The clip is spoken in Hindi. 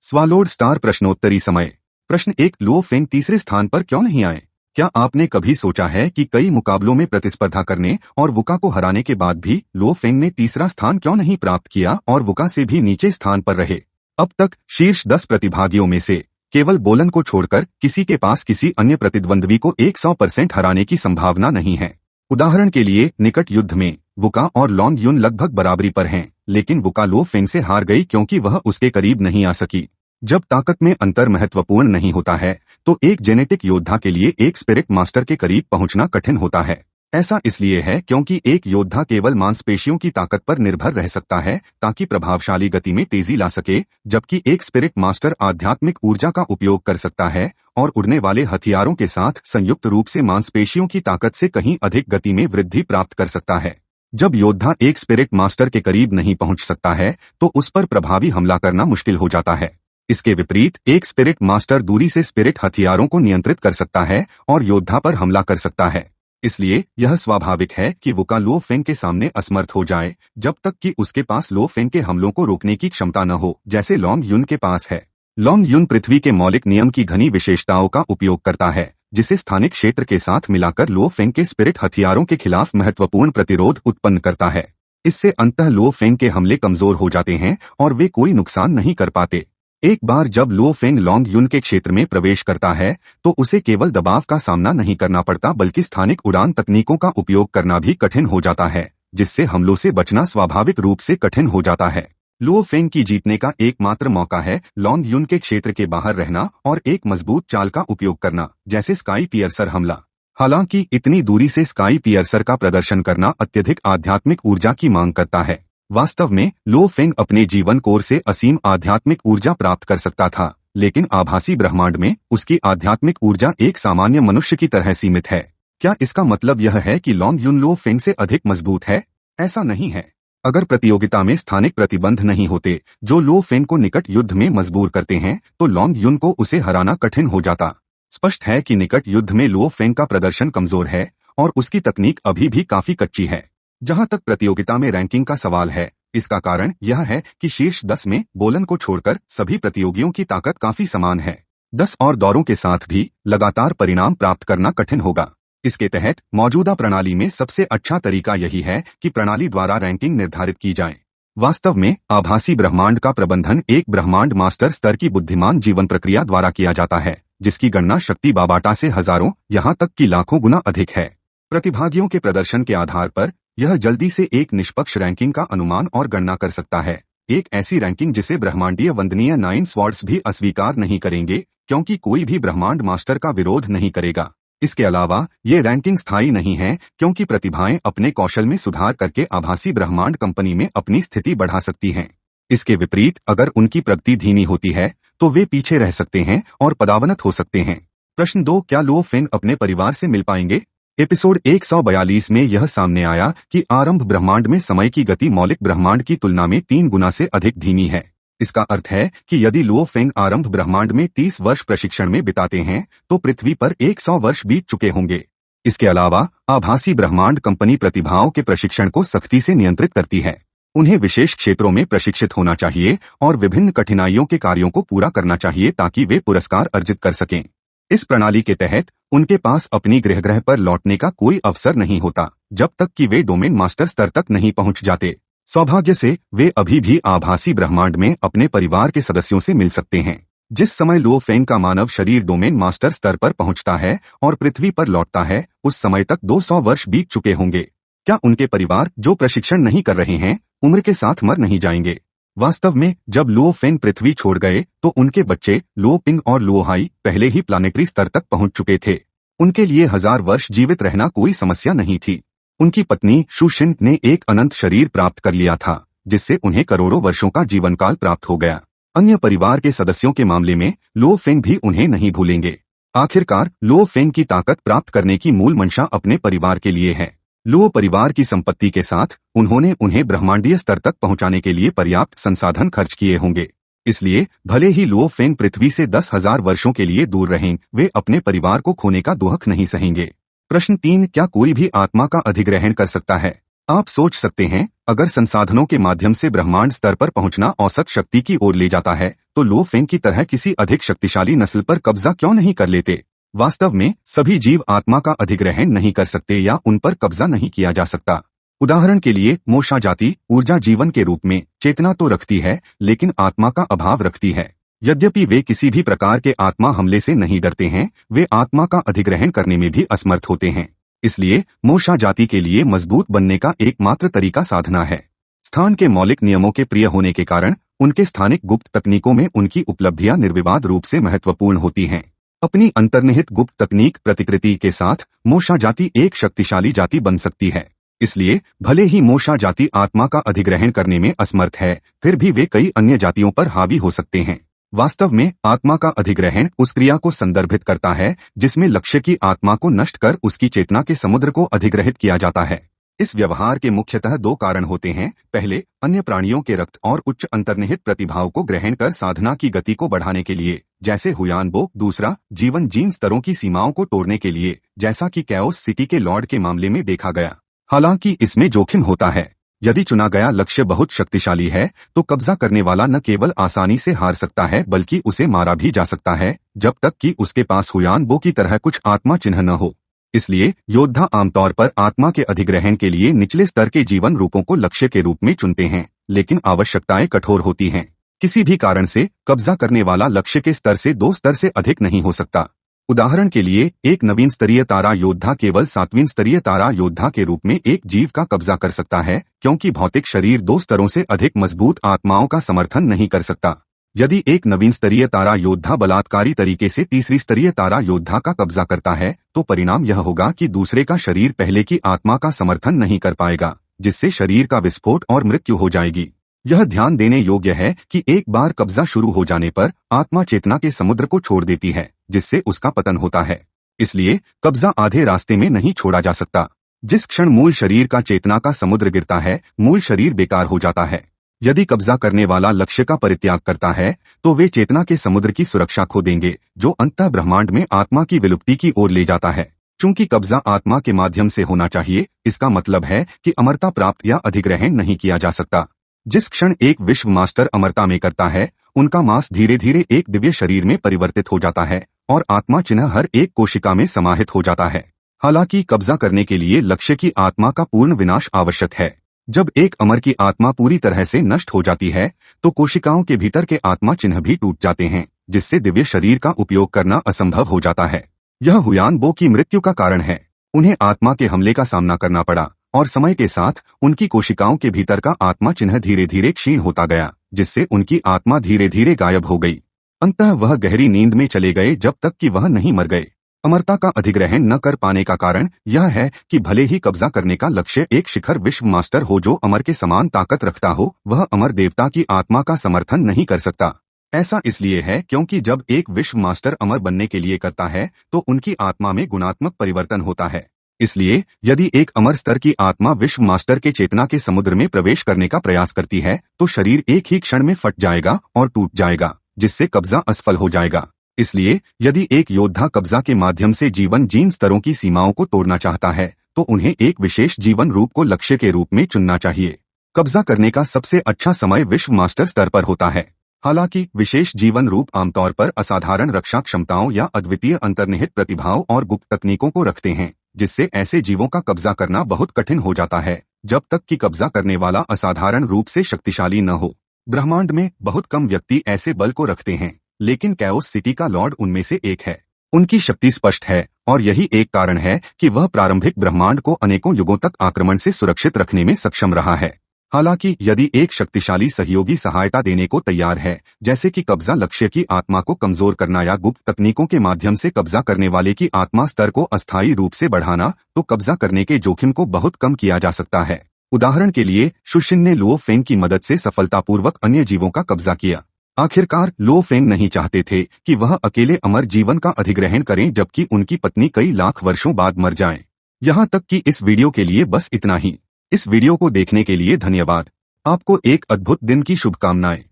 स्वालोड स्टार प्रश्नोत्तरी समय। प्रश्न 1, लुओ फेंग तीसरे स्थान पर क्यों नहीं आए? क्या आपने कभी सोचा है कि कई मुकाबलों में प्रतिस्पर्धा करने और वुका को हराने के बाद भी लुओ फेंग ने तीसरा स्थान क्यों नहीं प्राप्त किया और वुका से भी नीचे स्थान पर रहे? अब तक शीर्ष 10 प्रतिभागियों में से केवल बोलन को छोड़कर किसी के पास किसी अन्य प्रतिद्वंद्वी को 100% हराने की संभावना नहीं है। उदाहरण के लिए निकट युद्ध में वुका और लॉन्ग युन लगभग बराबरी पर हैं, लेकिन वुका लुओ फेंग से हार गई क्योंकि वह उसके करीब नहीं आ सकी। जब ताकत में अंतर महत्वपूर्ण नहीं होता है तो एक जेनेटिक योद्धा के लिए एक स्पिरिट मास्टर के करीब पहुंचना कठिन होता है। ऐसा इसलिए है क्योंकि एक योद्धा केवल मांसपेशियों की ताकत पर निर्भर रह सकता है ताकि प्रभावशाली गति में तेजी ला सके, जबकि एक स्पिरिट मास्टर आध्यात्मिक ऊर्जा का उपयोग कर सकता है और उड़ने वाले हथियारों के साथ संयुक्त रूप से मांसपेशियों की ताकत से कहीं अधिक गति में वृद्धि प्राप्त कर सकता है। जब योद्धा एक स्पिरिट मास्टर के करीब नहीं पहुंच सकता है तो उस पर प्रभावी हमला करना मुश्किल हो जाता है। इसके विपरीत एक स्पिरिट मास्टर दूरी से स्पिरिट हथियारों को नियंत्रित कर सकता है और योद्धा पर हमला कर सकता है। इसलिए यह स्वाभाविक है कि वुका लुओ फेंग के सामने असमर्थ हो जाए जब तक कि उसके पास लुओ फेंग के हमलों को रोकने की क्षमता न हो, जैसे लॉन्ग युन के पास है। लॉन्ग युन पृथ्वी के मौलिक नियम की घनी विशेषताओं का उपयोग करता है, जिसे स्थानिक क्षेत्र के साथ मिलाकर लुओ फेंग के स्पिरिट हथियारों के खिलाफ महत्वपूर्ण प्रतिरोध उत्पन्न करता है। इससे अंततः लुओ फेंग के हमले कमजोर हो जाते हैं और वे कोई नुकसान नहीं कर पाते। एक बार जब लुओ फेंग लॉन्ग युन के क्षेत्र में प्रवेश करता है तो उसे केवल दबाव का सामना नहीं करना पड़ता बल्कि स्थानिक उड़ान तकनीकों का उपयोग करना भी कठिन हो जाता है, जिससे हमलों से बचना स्वाभाविक रूप से कठिन हो जाता है। लुओ फेंग की जीतने का एकमात्र मौका है लॉन्ग युन के क्षेत्र के बाहर रहना और एक मजबूत चाल का उपयोग करना, जैसे स्काई पियर्सर हमला। हालांकि इतनी दूरी से स्काई पियर्सर का प्रदर्शन करना अत्यधिक आध्यात्मिक ऊर्जा की मांग करता है। वास्तव में लुओ फेंग अपने जीवन कोर से असीम आध्यात्मिक ऊर्जा प्राप्त कर सकता था, लेकिन आभासी ब्रह्मांड में उसकी आध्यात्मिक ऊर्जा एक सामान्य मनुष्य की तरह सीमित है। क्या इसका मतलब यह है कि लॉन्ग युन लुओ फेंग से अधिक मजबूत है? ऐसा नहीं है। अगर प्रतियोगिता में स्थानिक प्रतिबंध नहीं होते जो लुओ फेंग को निकट युद्ध में मजबूर करते हैं तो लॉन्ग युन को उसे हराना कठिन हो जाता। स्पष्ट है कि निकट युद्ध में लुओ फेंग का प्रदर्शन कमजोर है और उसकी तकनीक अभी भी काफी कच्ची है। जहां तक प्रतियोगिता में रैंकिंग का सवाल है, इसका कारण यह है कि शीर्ष 10 में बोलन को छोड़कर सभी प्रतियोगियों की ताकत काफी समान है। 10 और दौरों के साथ भी लगातार परिणाम प्राप्त करना कठिन होगा। इसके तहत मौजूदा प्रणाली में सबसे अच्छा तरीका यही है कि प्रणाली द्वारा रैंकिंग निर्धारित की जाए। वास्तव में आभासी ब्रह्मांड का प्रबंधन एक ब्रह्मांड मास्टर स्तर की बुद्धिमान जीवन प्रक्रिया द्वारा किया जाता है, जिसकी गणना शक्ति बाबाटा से हजारों यहां तक कि लाखों गुना अधिक है। प्रतिभागियों के प्रदर्शन के आधार पर यह जल्दी से एक निष्पक्ष रैंकिंग का अनुमान और गणना कर सकता है। एक ऐसी रैंकिंग जिसे ब्रह्मांडीय वंदनीय 9 स्वॉर्ड्स भी अस्वीकार नहीं करेंगे, क्योंकि कोई भी ब्रह्मांड मास्टर का विरोध नहीं करेगा। इसके अलावा ये रैंकिंग स्थायी नहीं है, क्योंकि प्रतिभाएं अपने कौशल में सुधार करके आभासी ब्रह्मांड कंपनी में अपनी स्थिति बढ़ा सकती हैं। इसके विपरीत अगर उनकी प्रगति धीमी होती है तो वे पीछे रह सकते हैं और पदावनत हो सकते हैं। प्रश्न 2, क्या लुओ फेंग अपने परिवार से मिल पाएंगे? एपिसोड 142 में यह सामने आया कि आरंभ ब्रह्मांड में समय की गति मौलिक ब्रह्मांड की तुलना में 3 गुना से अधिक धीमी है। इसका अर्थ है कि यदि लुओ फेंग आरंभ ब्रह्मांड में 30 वर्ष प्रशिक्षण में बिताते हैं तो पृथ्वी पर 100 वर्ष बीत चुके होंगे। इसके अलावा आभासी ब्रह्मांड कंपनी प्रतिभाओं के प्रशिक्षण को सख्ती से नियंत्रित करती है। उन्हें विशेष क्षेत्रों में प्रशिक्षित होना चाहिए और विभिन्न कठिनाइयों के कार्यों को पूरा करना चाहिए ताकि वे पुरस्कार अर्जित कर सकें। इस प्रणाली के तहत उनके पास अपनी गृह पर लौटने का कोई अवसर नहीं होता जब तक कि वे डोमेन मास्टर स्तर तक नहीं पहुंच जाते। सौभाग्य से वे अभी भी आभासी ब्रह्मांड में अपने परिवार के सदस्यों से मिल सकते हैं। जिस समय लुओ फेंग का मानव शरीर डोमेन मास्टर स्तर पर पहुंचता है और पृथ्वी पर लौटता है, उस समय तक 200 वर्ष बीत चुके होंगे। क्या उनके परिवार जो प्रशिक्षण नहीं कर रहे हैं उम्र के साथ मर नहीं जाएंगे? वास्तव में जब लुओ फेंग पृथ्वी छोड़ गए तो उनके बच्चे लुओ पिंग और लुओ हाई पहले ही प्लानेटरी स्तर तक पहुंच चुके थे। उनके लिए 1000 वर्ष जीवित रहना कोई समस्या नहीं थी। उनकी पत्नी शु शिन ने एक अनंत शरीर प्राप्त कर लिया था, जिससे उन्हें करोड़ों वर्षों का जीवन काल प्राप्त हो गया। अन्य परिवार के सदस्यों के मामले में लुओ फेंग भी उन्हें नहीं भूलेंगे। आखिरकार लुओ फेंग की ताकत प्राप्त करने की मूल मंशा अपने परिवार के लिए है। लुओ परिवार की संपत्ति के साथ उन्होंने उन्हें ब्रह्मांडीय स्तर तक पहुंचाने के लिए पर्याप्त संसाधन खर्च किए होंगे। इसलिए भले ही लुओ फेंग पृथ्वी से 10,000 वर्षों के लिए दूर रहें, वे अपने परिवार को खोने का दुख नहीं सहेंगे। प्रश्न 3, क्या कोई भी आत्मा का अधिग्रहण कर सकता है? आप सोच सकते हैं, अगर संसाधनों के माध्यम से ब्रह्मांड स्तर पर पहुंचना औसत शक्ति की ओर ले जाता है तो लो फेंग की तरह किसी अधिक शक्तिशाली नस्ल पर कब्जा क्यों नहीं कर लेते। वास्तव में सभी जीव आत्मा का अधिग्रहण नहीं कर सकते या उन पर कब्जा नहीं किया जा सकता। उदाहरण के लिए मोशा जाति ऊर्जा जीवन के रूप में चेतना तो रखती है, लेकिन आत्मा का अभाव रखती है। यद्यपि वे किसी भी प्रकार के आत्मा हमले से नहीं डरते हैं, वे आत्मा का अधिग्रहण करने में भी असमर्थ होते हैं। इसलिए मोशा जाति के लिए मजबूत बनने का एकमात्र तरीका साधना है। स्थान के मौलिक नियमों के प्रिय होने के कारण उनके स्थानिक गुप्त तकनीकों में उनकी उपलब्धियां निर्विवाद रूप से महत्वपूर्ण होती हैं। अपनी अंतर्निहित गुप्त तकनीक प्रतिकृति के साथ मोशा जाति एक शक्तिशाली जाति बन सकती है। इसलिए भले ही मोशा जाति आत्मा का अधिग्रहण करने में असमर्थ है, फिर भी वे कई अन्य जातियों पर हावी हो सकते हैं। वास्तव में आत्मा का अधिग्रहण उस क्रिया को संदर्भित करता है जिसमें लक्ष्य की आत्मा को नष्ट कर उसकी चेतना के समुद्र को अधिग्रहित किया जाता है। इस व्यवहार के मुख्यतः दो कारण होते हैं। पहले, अन्य प्राणियों के रक्त और उच्च अंतर्निहित प्रतिभाओं को ग्रहण कर साधना की गति को बढ़ाने के लिए, जैसे हुयानबो। दूसरा, जीवन जीन स्तरों की सीमाओं को तोड़ने के लिए, जैसा कि कैओस सिटी के लॉर्ड के मामले में देखा गया। हालांकि इसमें जोखिम होता है। यदि चुना गया लक्ष्य बहुत शक्तिशाली है तो कब्जा करने वाला न केवल आसानी से हार सकता है बल्कि उसे मारा भी जा सकता है, जब तक कि उसके पास हुयानबो की तरह कुछ आत्मा चिन्ह न हो। इसलिए योद्धा आमतौर पर आत्मा के अधिग्रहण के लिए निचले स्तर के जीवन रूपों को लक्ष्य के रूप में चुनते हैं, लेकिन आवश्यकताएं कठोर होती हैं। किसी भी कारण से कब्जा करने वाला लक्ष्य के स्तर से 2 स्तर से अधिक नहीं हो सकता। उदाहरण के लिए, एक नवीन स्तरीय तारा योद्धा केवल 7वीं स्तरीय तारा योद्धा के रूप में एक जीव का कब्जा कर सकता है, क्योंकि भौतिक शरीर 2 स्तरों से अधिक मजबूत आत्माओं का समर्थन नहीं कर सकता। यदि एक नवीन स्तरीय तारा योद्धा बलात्कारी तरीके से 3री स्तरीय तारा योद्धा का कब्जा करता है, तो परिणाम यह होगा कि दूसरे का शरीर पहले की आत्मा का समर्थन नहीं कर पाएगा, जिससे शरीर का विस्फोट और मृत्यु हो जाएगी। यह ध्यान देने योग्य है कि एक बार कब्जा शुरू हो जाने पर आत्मा चेतना के समुद्र को छोड़ देती है, जिससे उसका पतन होता है। इसलिए कब्जा आधे रास्ते में नहीं छोड़ा जा सकता। जिस क्षण मूल शरीर का चेतना का समुद्र गिरता है, मूल शरीर बेकार हो जाता है। यदि कब्जा करने वाला लक्ष्य का परित्याग करता है, तो वे चेतना के समुद्र की सुरक्षा खो देंगे, जो अंतः ब्रह्मांड में आत्मा की विलुप्ति की ओर ले जाता है। चूंकि कब्जा आत्मा के माध्यम से होना चाहिए, इसका मतलब है कि अमरता प्राप्त या अधिग्रहण नहीं किया जा सकता। जिस क्षण एक विश्व मास्टर अमरता में करता है, उनका मांस धीरे धीरे एक दिव्य शरीर में परिवर्तित हो जाता है और आत्मा चिन्ह हर एक कोशिका में समाहित हो जाता है। हालांकि कब्जा करने के लिए लक्ष्य की आत्मा का पूर्ण विनाश आवश्यक है। जब एक अमर की आत्मा पूरी तरह से नष्ट हो जाती है, तो कोशिकाओं के भीतर के आत्मा चिन्ह भी टूट जाते हैं, जिससे दिव्य शरीर का उपयोग करना असंभव हो जाता है। यह हुयानबो की मृत्यु का कारण है। उन्हें आत्मा के हमले का सामना करना पड़ा और समय के साथ उनकी कोशिकाओं के भीतर का आत्मा चिन्ह धीरे धीरे क्षीण होता गया, जिससे उनकी आत्मा धीरे धीरे गायब हो गई। अंततः वह गहरी नींद में चले गए जब तक कि वह नहीं मर गए। अमरता का अधिग्रहण न कर पाने का कारण यह है कि भले ही कब्जा करने का लक्ष्य एक शिखर विश्व मास्टर हो जो अमर के समान ताकत रखता हो, वह अमर देवता की आत्मा का समर्थन नहीं कर सकता। ऐसा इसलिए है क्योंकि जब एक विश्व मास्टर अमर बनने के लिए करता है, तो उनकी आत्मा में गुणात्मक परिवर्तन होता है। इसलिए यदि एक अमर स्तर की आत्मा विश्व मास्टर के चेतना के समुद्र में प्रवेश करने का प्रयास करती है, तो शरीर एक ही क्षण में फट जाएगा और टूट जाएगा, जिससे कब्जा असफल हो जाएगा। इसलिए यदि एक योद्धा कब्जा के माध्यम से जीवन जीन स्तरों की सीमाओं को तोड़ना चाहता है, तो उन्हें एक विशेष जीवन रूप को लक्ष्य के रूप में चुनना चाहिए। कब्जा करने का सबसे अच्छा समय विश्व मास्टर स्तर पर होता है। हालांकि विशेष जीवन रूप आमतौर पर असाधारण रक्षा क्षमताओं या अद्वितीय अंतर्निहित प्रतिभाओं और गुप्त तकनीकों को रखते हैं, जिससे ऐसे जीवों का कब्जा करना बहुत कठिन हो जाता है, जब तक कि कब्जा करने वाला असाधारण रूप से शक्तिशाली न हो। ब्रह्मांड में बहुत कम व्यक्ति ऐसे बल को रखते हैं, लेकिन कैओस सिटी का लॉर्ड उनमें से एक है। उनकी शक्ति स्पष्ट है और यही एक कारण है कि वह प्रारंभिक ब्रह्मांड को अनेकों युगों तक आक्रमण से सुरक्षित रखने में सक्षम रहा है। हालांकि यदि एक शक्तिशाली सहयोगी सहायता देने को तैयार है, जैसे कि कब्जा लक्ष्य की आत्मा को कमजोर करना या गुप्त तकनीकों के माध्यम से कब्जा करने वाले की आत्मा स्तर को अस्थायी रूप से बढ़ाना, तो कब्जा करने के जोखिम को बहुत कम किया जा सकता है। उदाहरण के लिए, शुशिन ने लुओ फेंग की मदद से सफलतापूर्वक अन्य जीवों का कब्जा किया। आखिरकार लुओ फेंग नहीं चाहते थे कि वह अकेले अमर जीवन का अधिग्रहण करें, जबकि उनकी पत्नी कई लाख वर्षों बाद मर जाए। यहाँ तक कि इस वीडियो के लिए बस इतना ही। इस वीडियो को देखने के लिए धन्यवाद। आपको एक अद्भुत दिन की शुभकामनाएं।